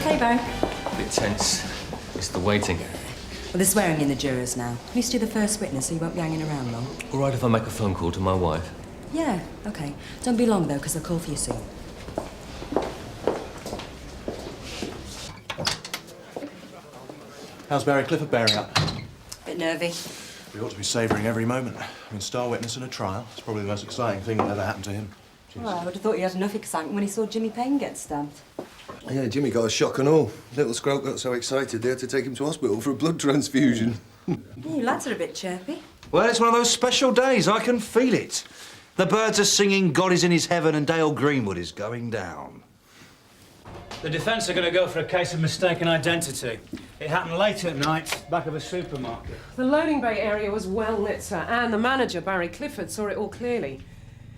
Hey, Barry. A bit tense. It's the waiting. Well, they're swearing in the jurors now. Can you do the first witness so you won't be hanging around long? All right if I make a phone call to my wife? Yeah, OK. Don't be long, though, because they'll call for you soon. How's Barry Clifford bearing up? Bit nervy. We ought to be savouring every moment. I mean, star witness in a trial. It's probably the most exciting thing that ever happened to him. Jeez. Well, I would have thought he had enough excitement when he saw Jimmy Payne get stabbed. Yeah, Jimmy got a shock and all. Little Scrope got so excited they had to take him to hospital for a blood transfusion. You lads are a bit chirpy. Well, it's one of those special days. I can feel it. The birds are singing God is in his heaven and Dale Greenwood is going down. The defence are going to go for a case of mistaken identity. It happened late at night, back of a supermarket. The loading bay area was well lit, sir, and the manager, Barry Clifford, saw it all clearly.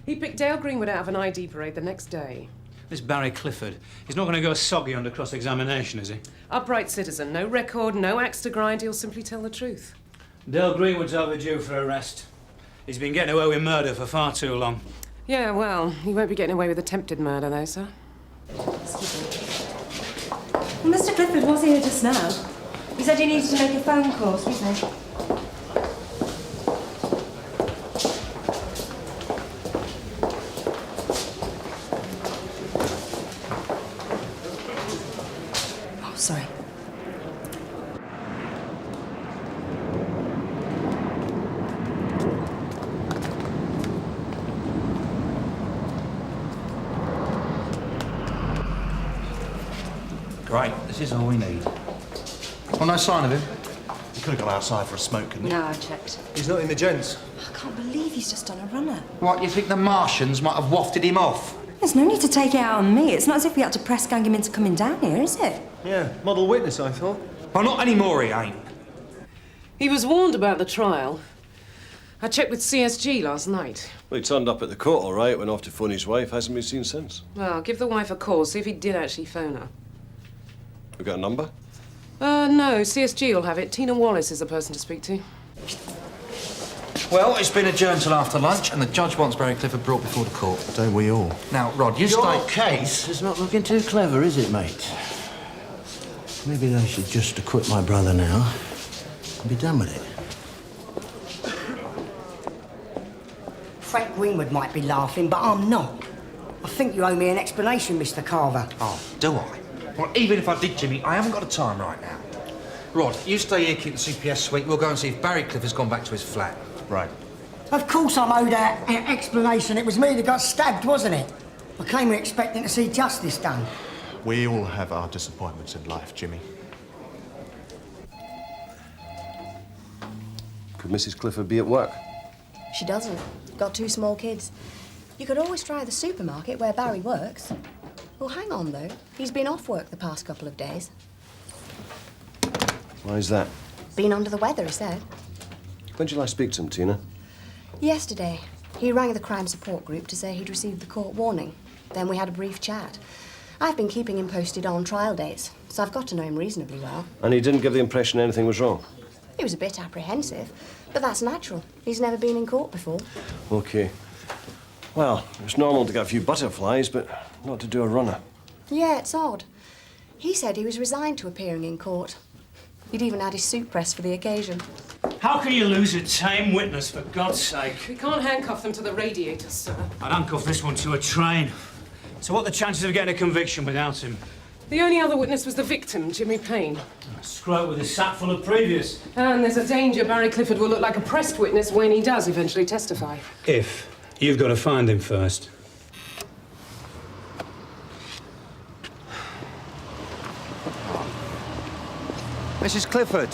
He picked Dale Greenwood out of an ID parade the next day. This Barry Clifford, he's not going to go soggy under cross-examination, is he? Upright citizen, no record, no axe to grind, he'll simply tell the truth. Dale Greenwood's overdue for arrest. He's been getting away with murder for far too long. Yeah, well, he won't be getting away with attempted murder, though, sir. Excuse me. Well, Mr. Clifford was here just now. He said he needed to make a phone call, excuse me. Oh, sorry. Great, this is all we need. Well, no sign of him. He could have gone outside for a smoke, couldn't he? No, I checked. He's not in the gents. I can't believe he's just done a runner. What, you think the Martians might have wafted him off? There's no need to take it out on me. It's not as if we had to press gang him into coming down here, is it? Yeah, model witness, I thought. Well, not anymore, he ain't. He was warned about the trial. I checked with CSG last night. Well, he turned up at the court all right, went off to phone his wife, hasn't been seen since. Well, give the wife a call, see if he did actually phone her. We got a number? No, CSG will have it. Tina Wallace is the person to speak to. Well, it's been adjourned till after lunch, and the judge wants Barry Clifford brought before the court. Don't we all? Now, Rod, you Your stay... case is not looking too clever, is it, mate? Maybe I should just acquit my brother now and be done with it. Frank Greenwood might be laughing, but I'm not. I think you owe me an explanation, Mr. Carver. Oh, do I? Well, even if I did, Jimmy, I haven't got the time right now. Rod, you stay here, keep the CPS sweet. We'll go and see if Barry Clifford's gone back to his flat. Right. Of course I'm owed an explanation. It was me that got stabbed, wasn't it? I came here expecting to see justice done. We all have our disappointments in life, Jimmy. Could Mrs. Clifford be at work? She doesn't. Got 2 small kids. You could always try the supermarket where Barry works. Well, hang on, though. He's been off work the past couple of days. Why is that? Been under the weather, he said. When did you last speak to him, Tina? Yesterday. He rang the crime support group to say he'd received the court warning. Then we had a brief chat. I've been keeping him posted on trial dates, so I've got to know him reasonably well. And he didn't give the impression anything was wrong? He was a bit apprehensive, but that's natural. He's never been in court before. OK. Well, it's normal to get a few butterflies, but not to do a runner. Yeah, it's odd. He said he was resigned to appearing in court. He'd even had his suit pressed for the occasion. How can you lose a tame witness, for God's sake? We can't handcuff them to the radiators, sir. I'd handcuff this one to a train. So what are the chances of getting a conviction without him? The only other witness was the victim, Jimmy Payne. A scrote with a sack full of previous. And there's a danger Barry Clifford will look like a pressed witness when he does eventually testify. If. You've got to find him first. Mrs. Clifford,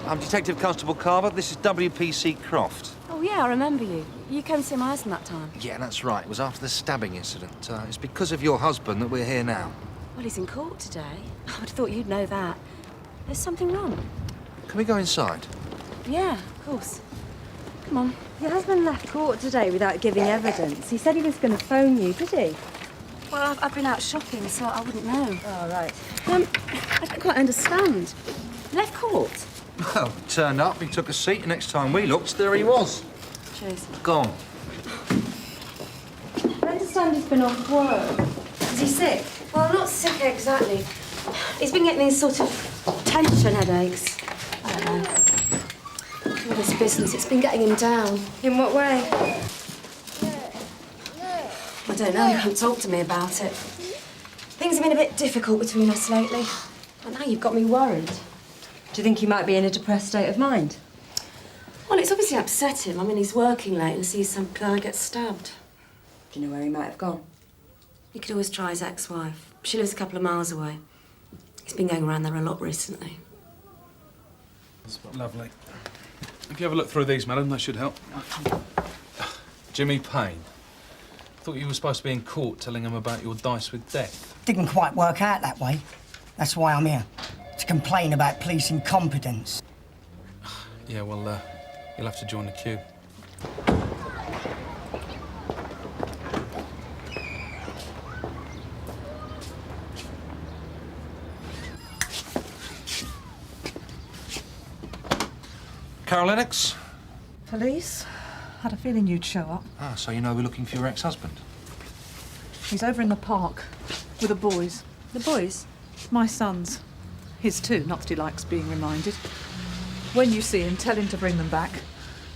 I'm Detective Constable Carver. This is WPC Croft. Oh, yeah, I remember you. You came to see my husband that time. Yeah, that's right. It was after the stabbing incident. It's because of your husband that we're here now. Well, he's in court today. I would have thought you'd know that. There's something wrong. Can we go inside? Yeah, of course. Come on. Your husband left court today without giving evidence. He said he was going to phone you, did he? Well, I've been out shopping, so I wouldn't know. Oh, right. I don't quite understand. Left court? Well, he turned up, he took a seat, and next time we looked, there he was. Cheers. Gone. I understand he's been off work. Is he sick? Well, not sick exactly. He's been getting these sort of tension headaches. I don't know. All this business, it's been getting him down. In what way? I don't know, he won't talk to me about it. Things have been a bit difficult between us lately. But now you've got me worried. Do you think he might be in a depressed state of mind? Well, it's obviously upset him. I mean, he's working late and sees some guy get stabbed. Do you know where he might have gone? He could always try his ex-wife. She lives a couple of miles away. He's been going around there a lot recently. Lovely. If you have a look through these, madam, that should help. Jimmy Payne. Thought you were supposed to be in court telling him about your dice with death. Didn't quite work out that way. That's why I'm here. To complain about police incompetence. Yeah, well, you'll have to join the queue. Carol Lennox? Police? Had a feeling you'd show up. Ah, so you know we're looking for your ex-husband? He's over in the park with the boys. The boys? My sons. His too, not that he likes being reminded. When you see him, tell him to bring them back.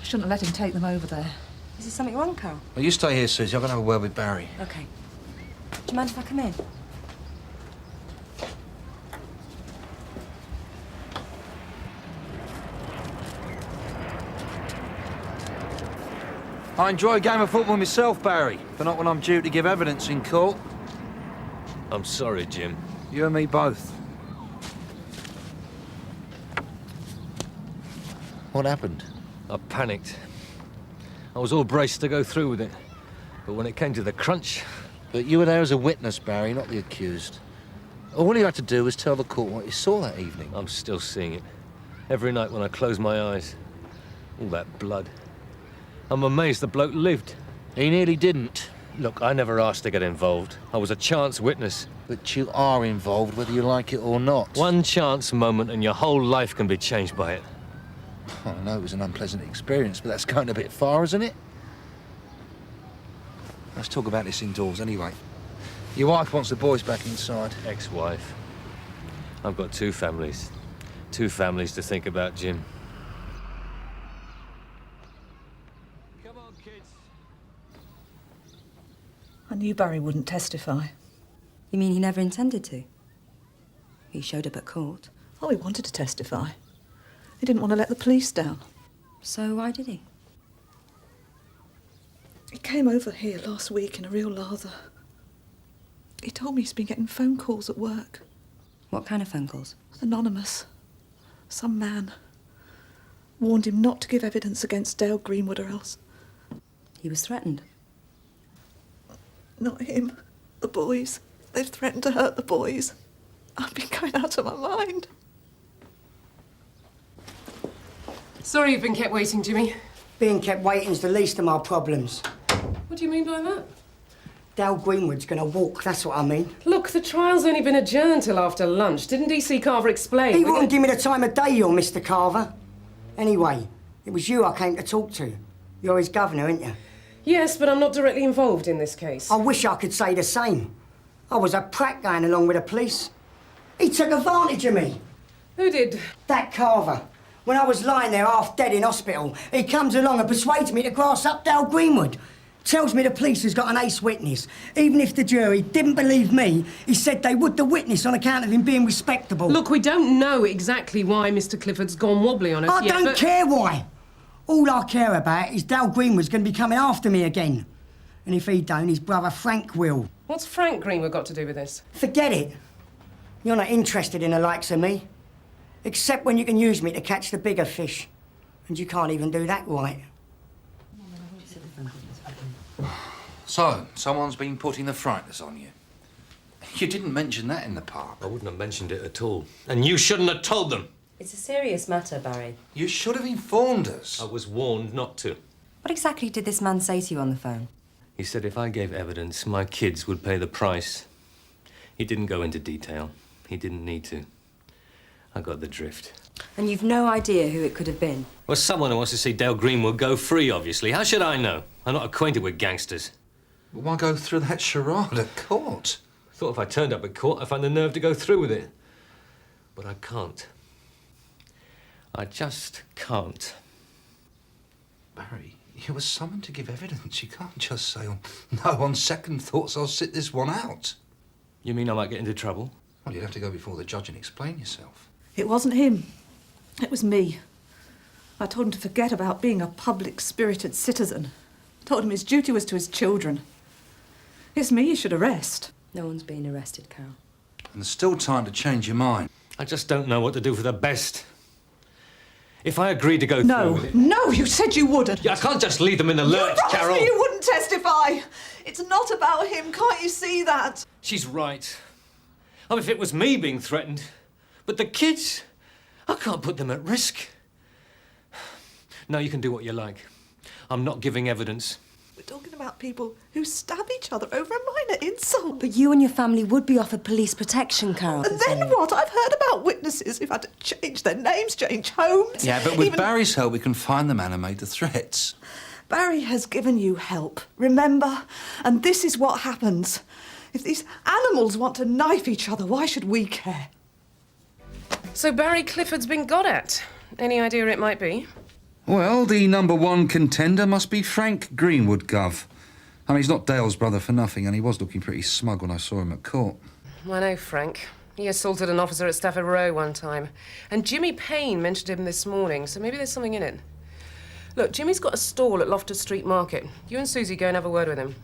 I shouldn't have let him take them over there. Is there something wrong, Carol? Well, you stay here, Suzi. I'm going to have a word with Barry. OK. Do you mind if I come in? I enjoy a game of football myself, Barry, but not when I'm due to give evidence in court. I'm sorry, Jim. You and me both. What happened? I panicked. I was all braced to go through with it. But when it came to the crunch... But you were there as a witness, Barry, not the accused. All you had to do was tell the court what you saw that evening. I'm still seeing it. Every night when I close my eyes. All that blood. I'm amazed the bloke lived. He nearly didn't. Look, I never asked to get involved. I was a chance witness. But you are involved, whether you like it or not. One chance moment and your whole life can be changed by it. I know it was an unpleasant experience, but that's going a bit far, isn't it? Let's talk about this indoors, anyway. Your wife wants the boys back inside. Ex-wife. I've got two families. Two families to think about, Jim. Come on, kids. I knew Barry wouldn't testify. You mean he never intended to? He showed up at court. Oh, he wanted to testify. He didn't want to let the police down. So why did he? He came over here last week in a real lather. He told me he's been getting phone calls at work. What kind of phone calls? Anonymous. Some man warned him not to give evidence against Dale Greenwood or else. He was threatened? Not him. The boys. They've threatened to hurt the boys. I've been going out of my mind. Sorry you've been kept waiting, Jimmy. Being kept waiting's the least of my problems. What do you mean by that? Dale Greenwood's gonna walk, that's what I mean. Look, the trial's only been adjourned till after lunch. Didn't DC Carver explain? He wouldn't give me the time of day, your Mr. Carver. Anyway, it was you I came to talk to. You're his governor, aren't you? Yes, but I'm not directly involved in this case. I wish I could say the same. I was a prat going along with the police. He took advantage of me. Who did? That Carver. When I was lying there half dead in hospital, he comes along and persuades me to grass up Dale Greenwood. Tells me the police has got an ace witness. Even if the jury didn't believe me, he said they would the witness on account of him being respectable. Look, we don't know exactly why Mr. Clifford's gone wobbly on us I yet, don't but... care why. All I care about is Dale Greenwood's going to be coming after me again. And if he don't, his brother Frank will. What's Frank Greenwood got to do with this? Forget it. You're not interested in the likes of me. Except when you can use me to catch the bigger fish. And you can't even do that right. So, someone's been putting the frighteners on you. You didn't mention that in the park. I wouldn't have mentioned it at all. And you shouldn't have told them. It's a serious matter, Barry. You should have informed us. I was warned not to. What exactly did this man say to you on the phone? He said if I gave evidence, my kids would pay the price. He didn't go into detail. He didn't need to. I got the drift. And you've no idea who it could have been? Well, someone who wants to see Dale Greenwood go free, obviously. How should I know? I'm not acquainted with gangsters. But why go through that charade at court? Thought if I turned up at court, I'd find the nerve to go through with it. But I can't. I just can't. Barry, you were summoned to give evidence. You can't just say, no, on second thoughts, I'll sit this one out. You mean I might get into trouble? Well, you'd have to go before the judge and explain yourself. It wasn't him. It was me. I told him to forget about being a public-spirited citizen. Told him his duty was to his children. It's me you should arrest. No one's been arrested, Carol. And there's still time to change your mind. I just don't know what to do for the best. If I agree to go through with it... No, you said you wouldn't. I can't just leave them in the lurch, You Carol. promised me you wouldn't testify. It's not about him. Can't you see that? She's right. I mean, if it was me being threatened. But the kids, I can't put them at risk. No, you can do what you like. I'm not giving evidence. We're talking about people who stab each other over a minor insult. But you and your family would be offered police protection, Carol. And then what? I've heard about witnesses who've had to change their names, change homes. Yeah, but with Barry's help, we can find the man who made the threats. Barry has given you help, remember? And this is what happens. If these animals want to knife each other, why should we care? So Barry Clifford's been got at. Any idea who it might be? Well, the #1 contender must be Frank Greenwood, Gov. I mean, he's not Dale's brother for nothing, and he was looking pretty smug when I saw him at court. I know Frank. He assaulted an officer at Stafford Row one time. And Jimmy Payne mentioned him this morning, so maybe there's something in it. Look, Jimmy's got a stall at Loftus Street Market. You and Suzi go and have a word with him.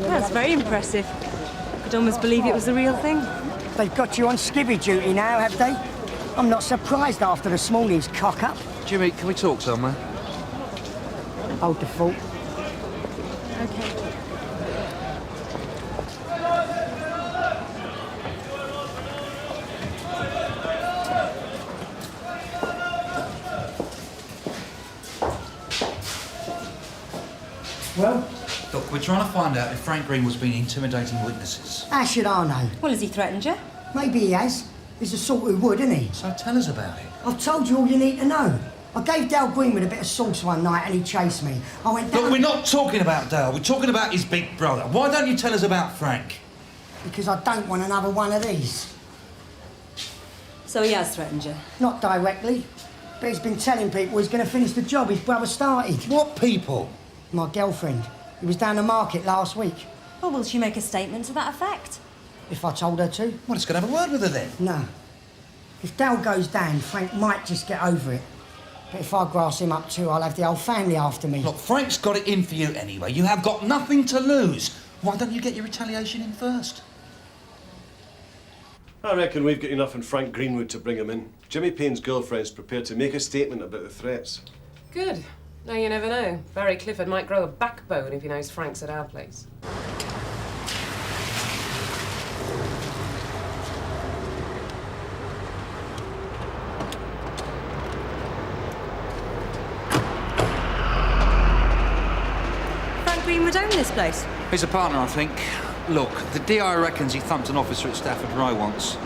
That's very impressive. Could almost believe it was the real thing. They've got you on skivvy duty now, have they? I'm not surprised after this morning's cock-up. Jimmy, can we talk somewhere? Hold the fort. OK. Well? Look, we're trying to find out if Frank Greenwood's been intimidating witnesses. How should I know? Well, has he threatened you? Maybe he has. He's the sort who would, isn't he? So tell us about it. I've told you all you need to know. I gave Dale Greenwood a bit of sauce one night and he chased me. I went down... Look, we're not talking about Dale. We're talking about his big brother. Why don't you tell us about Frank? Because I don't want another one of these. So he has threatened you? Not directly, but he's been telling people he's going to finish the job his brother started. What people? My girlfriend. He was down the market last week. Well, will she make a statement to that effect? If I told her to. Well, it's going to have a word with her then. No. If Dale goes down, Frank might just get over it. But if I grass him up too, I'll have the whole family after me. Look, Frank's got it in for you anyway. You have got nothing to lose. Why don't you get your retaliation in first? I reckon we've got enough in Frank Greenwood to bring him in. Jimmy Payne's girlfriend's prepared to make a statement about the threats. Good. No, you never know. Barry Clifford might grow a backbone if he knows Frank's at our place. Frank Greenwood owned this place? He's a partner, I think. Look, the DI reckons he thumped an officer at Stafford Row once.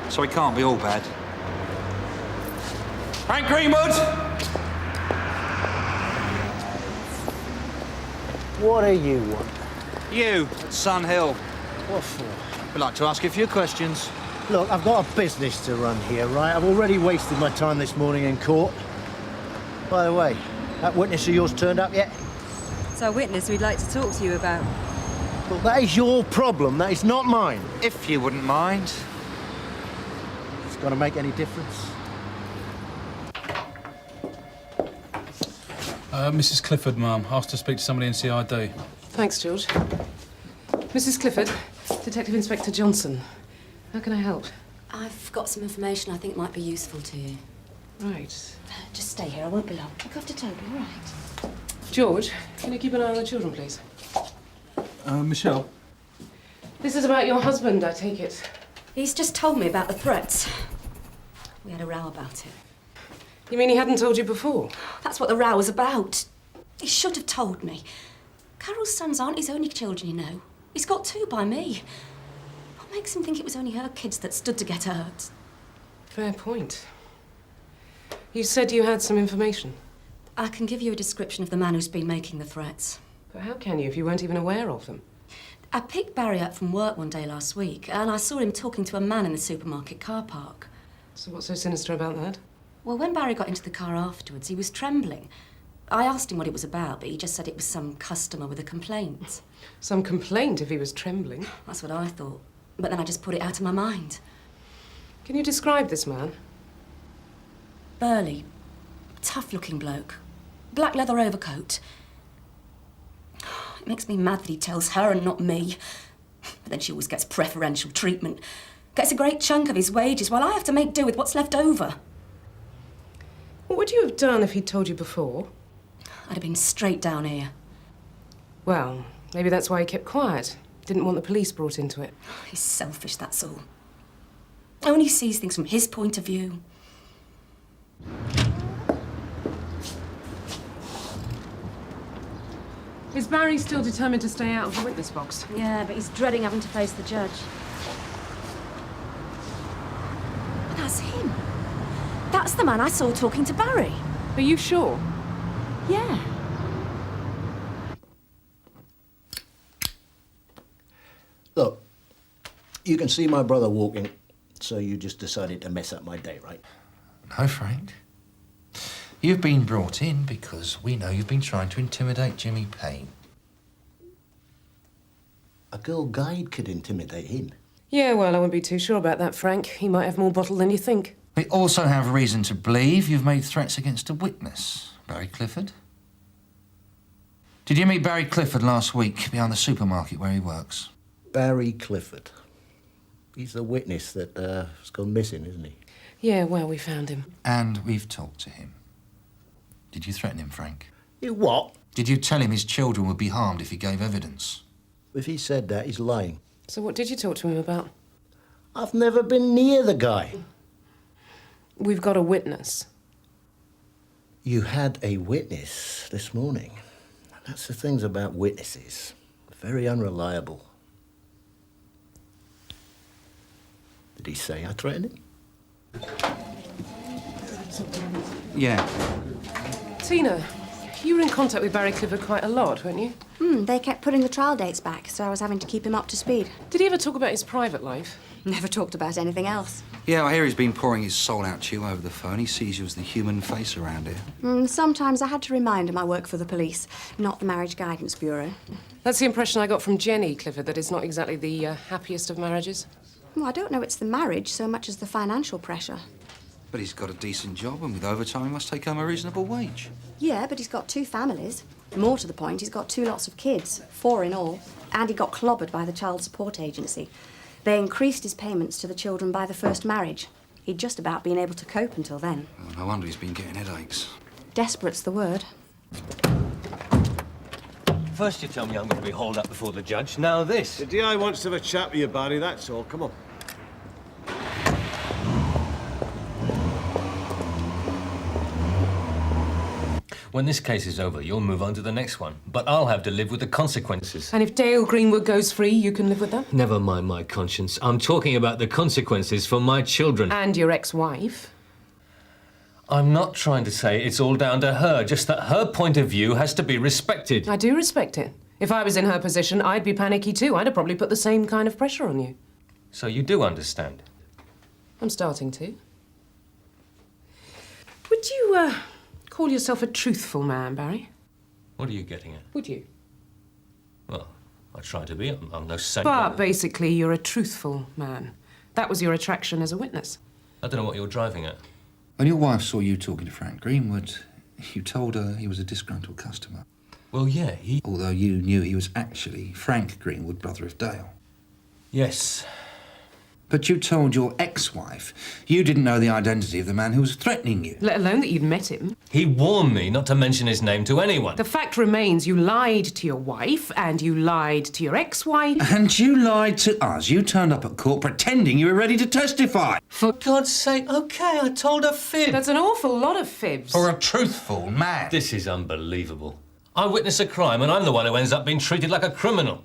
So he can't be all bad. Frank Greenwood! What do you want? You, at Sun Hill. What for? We'd like to ask you a few questions. Look, I've got a business to run here, right? I've already wasted my time this morning in court. By the way, that witness of yours turned up yet? It's our witness we'd like to talk to you about. Look, that is your problem. That is not mine. If you wouldn't mind. It's going to make any difference? Mrs. Clifford, ma'am. Asked to speak to somebody in CID. Thanks, George. Mrs. Clifford, Detective Inspector Johnson. How can I help? I've got some information I think might be useful to you. Right. Just stay here, I won't be long. Look after Toby, all right? George, can you keep an eye on the children, please? Michelle? This is about your husband, I take it. He's just told me about the threats. We had a row about it. You mean he hadn't told you before? That's what the row was about. He should have told me. Carol's sons aren't his only children, you know. He's got two by me. What makes him think it was only her kids that stood to get hurt? Fair point. You said you had some information. I can give you a description of the man who's been making the threats. But how can you if you weren't even aware of them? I picked Barry up from work one day last week, and I saw him talking to a man in the supermarket car park. So what's so sinister about that? Well, when Barry got into the car afterwards, he was trembling. I asked him what it was about, but he just said it was some customer with a complaint. Some complaint if he was trembling? That's what I thought. But then I just put it out of my mind. Can you describe this man? Burly, tough-looking bloke. Black leather overcoat. It makes me mad that he tells her and not me. But then she always gets preferential treatment. Gets a great chunk of his wages while I have to make do with what's left over. What would you have done if he'd told you before? I'd have been straight down here. Well, maybe that's why he kept quiet. Didn't want the police brought into it. He's selfish, that's all. Only sees things from his point of view. Is Barry still determined to stay out of the witness box? Yeah, but he's dreading having to face the judge. That's him. That's the man I saw talking to Barry. Are you sure? Yeah. Look, you can see my brother walking, so you just decided to mess up my day, right? No, Frank. You've been brought in because we know you've been trying to intimidate Jimmy Payne. A girl guide could intimidate him. Yeah, well, I wouldn't be too sure about that, Frank. He might have more bottle than you think. We also have reason to believe you've made threats against a witness, Barry Clifford. Did you meet Barry Clifford last week behind the supermarket where he works? Barry Clifford. He's the witness that has gone missing, isn't he? Yeah, well, we found him. And we've talked to him. Did you threaten him, Frank? You what? Did you tell him his children would be harmed if he gave evidence? If he said that, he's lying. So what did you talk to him about? I've never been near the guy. We've got a witness. You had a witness this morning. That's the things about witnesses. Very unreliable. Did he say I threatened him? Yeah. Tina, you were in contact with Barry Clifford quite a lot, weren't you? They kept putting the trial dates back, so I was having to keep him up to speed. Did he ever talk about his private life? Never talked about anything else. Yeah, I hear he's been pouring his soul out to you over the phone. He sees you as the human face around here. Sometimes I had to remind him I work for the police, not the Marriage Guidance Bureau. That's the impression I got from Jenny Clifford, that it's not exactly the happiest of marriages. Well, I don't know it's the marriage so much as the financial pressure. But he's got a decent job, and with overtime, he must take home a reasonable wage. Yeah, but he's got 2 families. More to the point, he's got 2 lots of kids, 4 in all. And he got clobbered by the child support agency. They increased his payments to the children by the first marriage. He'd just about been able to cope until then. Oh, no wonder he's been getting headaches. Desperate's the word. First you tell me I'm going to be hauled up before the judge, now this. The DI wants to have a chat with you, Barry, that's all. Come on. When this case is over, you'll move on to the next one. But I'll have to live with the consequences. And if Dale Greenwood goes free, you can live with that? Never mind my conscience. I'm talking about the consequences for my children. And your ex-wife? I'm not trying to say it's all down to her, just that her point of view has to be respected. I do respect it. If I was in her position, I'd be panicky too. I'd have probably put the same kind of pressure on you. So you do understand? I'm starting to. Would you, call yourself a truthful man, Barry? What are you getting at? Would you? Well, I try to be. I'm no saint. But basically, you're a truthful man. That was your attraction as a witness. I don't know what you're driving at. When your wife saw you talking to Frank Greenwood, you told her he was a disgruntled customer. Well, yeah, Although you knew he was actually Frank Greenwood, brother of Dale. Yes. But you told your ex-wife you didn't know the identity of the man who was threatening you. Let alone that you'd met him. He warned me not to mention his name to anyone. The fact remains you lied to your wife, and you lied to your ex-wife. And you lied to us. You turned up at court pretending you were ready to testify. For God's sake, OK, I told a fib. That's an awful lot of fibs. For a truthful man. This is unbelievable. I witness a crime and I'm the one who ends up being treated like a criminal.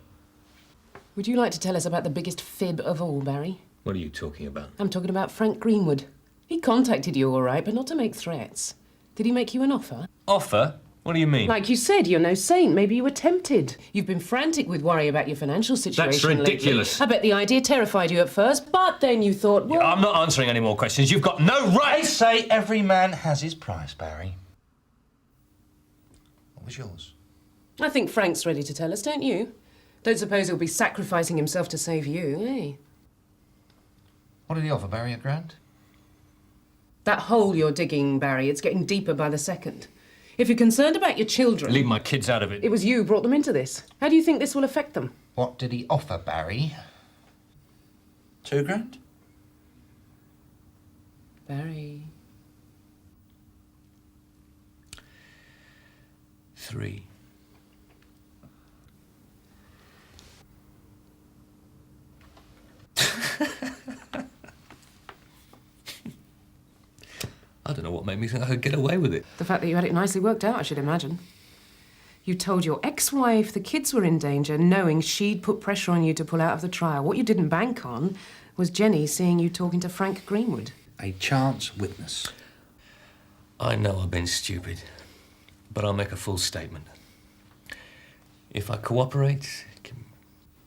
Would you like to tell us about the biggest fib of all, Barry? What are you talking about? I'm talking about Frank Greenwood. He contacted you, all right, but not to make threats. Did he make you an offer? Offer? What do you mean? Like you said, you're no saint. Maybe you were tempted. You've been frantic with worry about your financial situation. That's ridiculous. Lately. I bet the idea terrified you at first, but then you thought, well... I'm not answering any more questions. You've got no right... They say every man has his price, Barry. What was yours? I think Frank's ready to tell us, don't you? Don't suppose he'll be sacrificing himself to save you, eh? What did he offer, Barry, $1,000? That hole you're digging, Barry, it's getting deeper by the second. If you're concerned about your children... Leave my kids out of it. It was you who brought them into this. How do you think this will affect them? What did he offer, Barry? $2,000? Barry... 3. I don't know what made me think I could get away with it. The fact that you had it nicely worked out, I should imagine. You told your ex-wife the kids were in danger, knowing she'd put pressure on you to pull out of the trial. What you didn't bank on was Jenny seeing you talking to Frank Greenwood. A chance witness. I know I've been stupid, but I'll make a full statement. If I cooperate...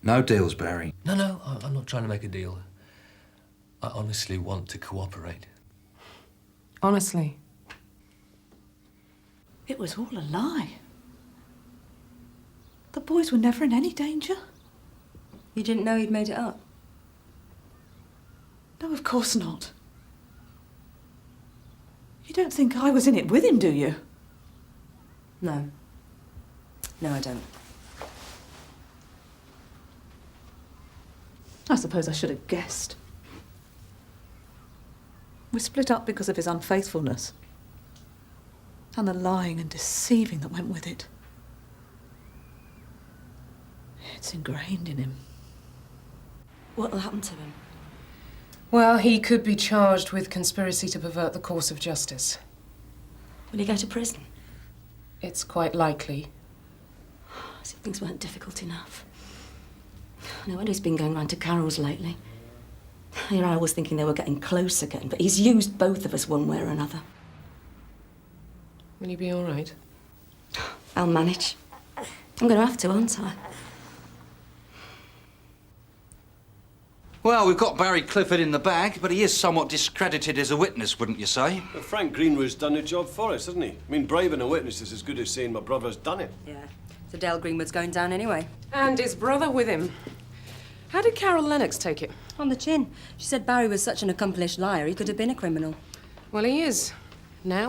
No deals, Barry. No, I'm not trying to make a deal. I honestly want to cooperate. Honestly. It was all a lie. The boys were never in any danger. You didn't know he'd made it up? No, of course not. You don't think I was in it with him, do you? No. No, I don't. I suppose I should have guessed. We split up because of his unfaithfulness. And the lying and deceiving that went with it. It's ingrained in him. What'll happen to him? Well, he could be charged with conspiracy to pervert the course of justice. Will he go to prison? It's quite likely. As if things weren't difficult enough. No wonder he's been going round to Carol's lately. Here I was thinking they were getting close again, but he's used both of us one way or another. Will you be all right? I'll manage. I'm going to have to, aren't I? Well, we've got Barry Clifford in the bag, but he is somewhat discredited as a witness, wouldn't you say? Well, Frank Greenwood's done the job for us, hasn't he? I mean, bribing a witness is as good as saying my brother's done it. Yeah. So Dale Greenwood's going down anyway. And his brother with him. How did Carol Lennox take it? On the chin. She said Barry was such an accomplished liar, he could have been a criminal. Well, he is. Now.